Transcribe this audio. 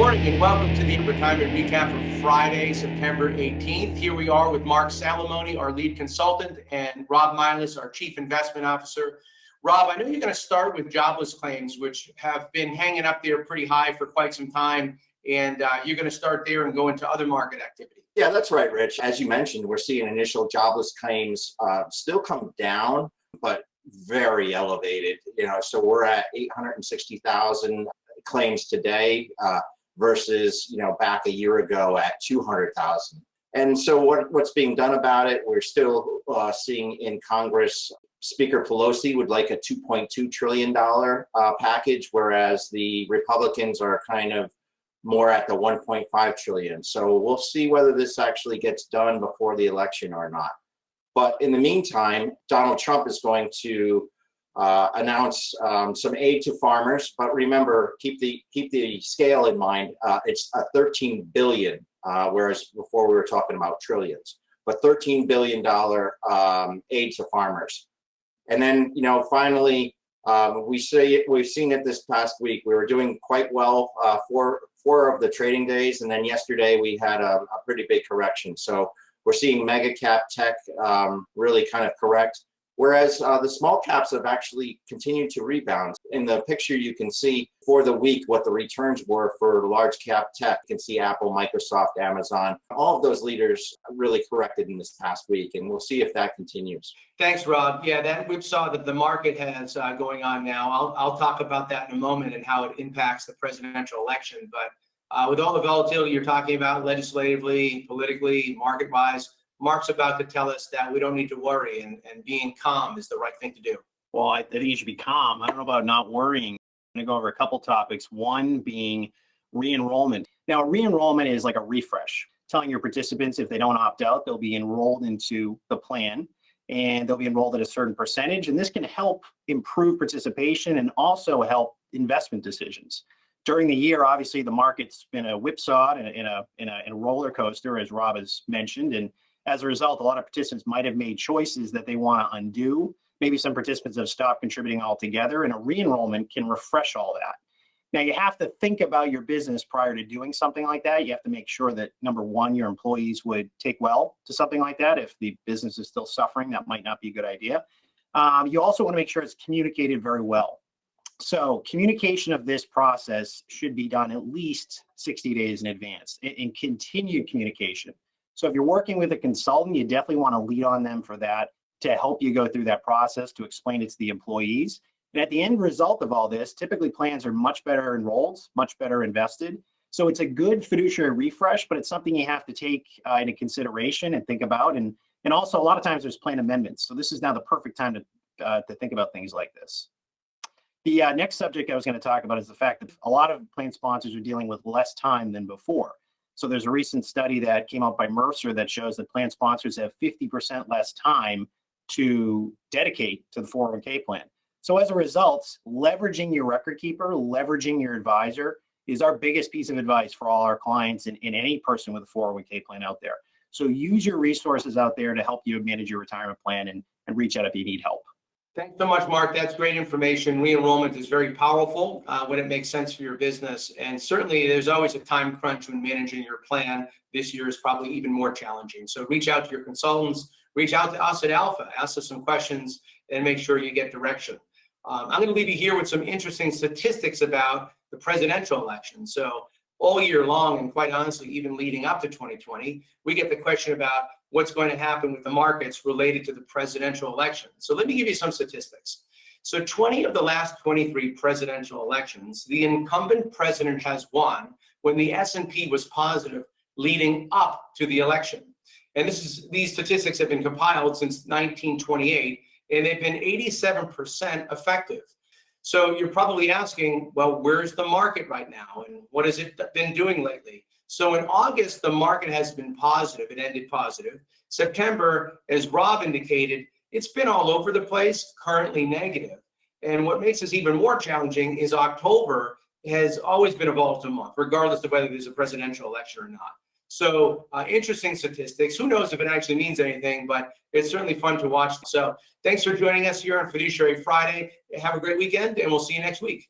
morning and welcome to the retirement recap for Friday, September 18th. Here we are with Mark Salamone, our lead consultant, and Rob Milas, our chief investment officer. Rob, I know you're going to start with jobless claims, which have been hanging up there pretty high for quite some time, and you're going to start there and go into other market activity. Yeah, that's right, Rich. As you mentioned, we're seeing initial jobless claims still come down, but very elevated. So we're at 860,000 claims today versus back a year ago at 200,000. And so what's being done about it? We're still seeing in Congress, Speaker Pelosi would like a $2.2 trillion package, whereas the Republicans are kind of more at the 1.5 trillion. So we'll see whether this actually gets done before the election or not. But in the meantime, Donald Trump is going to announce some aid to farmers. But remember, keep the scale in mind. It's a $13 billion, whereas before we were talking about trillions. But $13 billion aid to farmers. And then, finally, we've seen it this past week. We were doing quite well four of the trading days, and then yesterday we had a pretty big correction. So we're seeing mega cap tech really kind of correct, whereas the small caps have actually continued to rebound. In the picture, you can see for the week what the returns were for large cap tech. You can see Apple, Microsoft, Amazon. All of those leaders really corrected in this past week, and we'll see if that continues. Thanks, Rob. Yeah, that whipsaw that the market has going on now, I'll talk about that in a moment and how it impacts the presidential election. But with all the volatility you're talking about legislatively, politically, market-wise, Mark's about to tell us that we don't need to worry, and being calm is the right thing to do. Well, I think you should be calm. I don't know about not worrying. I'm going to go over a couple topics. One being re-enrollment. Now, re-enrollment is like a refresh, telling your participants if they don't opt out, they'll be enrolled into the plan, and they'll be enrolled at a certain percentage. And this can help improve participation and also help investment decisions. During the year, obviously, the market's been a whipsaw and a roller coaster, as Rob has mentioned. And as a result, a lot of participants might have made choices that they want to undo. Maybe some participants have stopped contributing altogether, and a re-enrollment can refresh all that. Now, you have to think about your business prior to doing something like that. You have to make sure that, number one, your employees would take well to something like that. If the business is still suffering, that might not be a good idea. You also want to make sure it's communicated very well. So communication of this process should be done at least 60 days in advance, and continued communication. So if you're working with a consultant, you definitely want to lead on them for that, to help you go through that process, to explain it to the employees. And at the end result of all this, typically plans are much better enrolled, much better invested. So it's a good fiduciary refresh, but it's something you have to take into consideration and think about. And also, a lot of times there's plan amendments. So this is now the perfect time to think about things like this. The next subject I was going to talk about is the fact that a lot of plan sponsors are dealing with less time than before. So there's a recent study that came out by Mercer that shows that plan sponsors have 50% less time to dedicate to the 401k plan. So as a result, leveraging your record keeper, leveraging your advisor is our biggest piece of advice for all our clients and any person with a 401k plan out there. So use your resources out there to help you manage your retirement plan and reach out if you need help. Thanks so much, Mark. That's great information. Re-enrollment is very powerful when it makes sense for your business. And certainly there's always a time crunch when managing your plan. This year is probably even more challenging. So reach out to your consultants, reach out to us at Alpha, ask us some questions, and make sure you get direction. I'm going to leave you here with some interesting statistics about the presidential election. So all year long, and quite honestly, even leading up to 2020, we get the question about what's going to happen with the markets related to the presidential election. So let me give you some statistics. So 20 of the last 23 presidential elections, the incumbent president has won when the S&P was positive leading up to the election. And these statistics have been compiled since 1928, and they've been 87% effective. So you're probably asking, well, where's the market right now? And what has it been doing lately? So in August, the market has been positive. It ended positive. September, as Rob indicated, it's been all over the place, currently negative. And what makes this even more challenging is October has always been a volatile month, regardless of whether there's a presidential election or not. So interesting statistics. Who knows if it actually means anything, but it's certainly fun to watch. So thanks for joining us here on Fiduciary Friday. Have a great weekend, and we'll see you next week.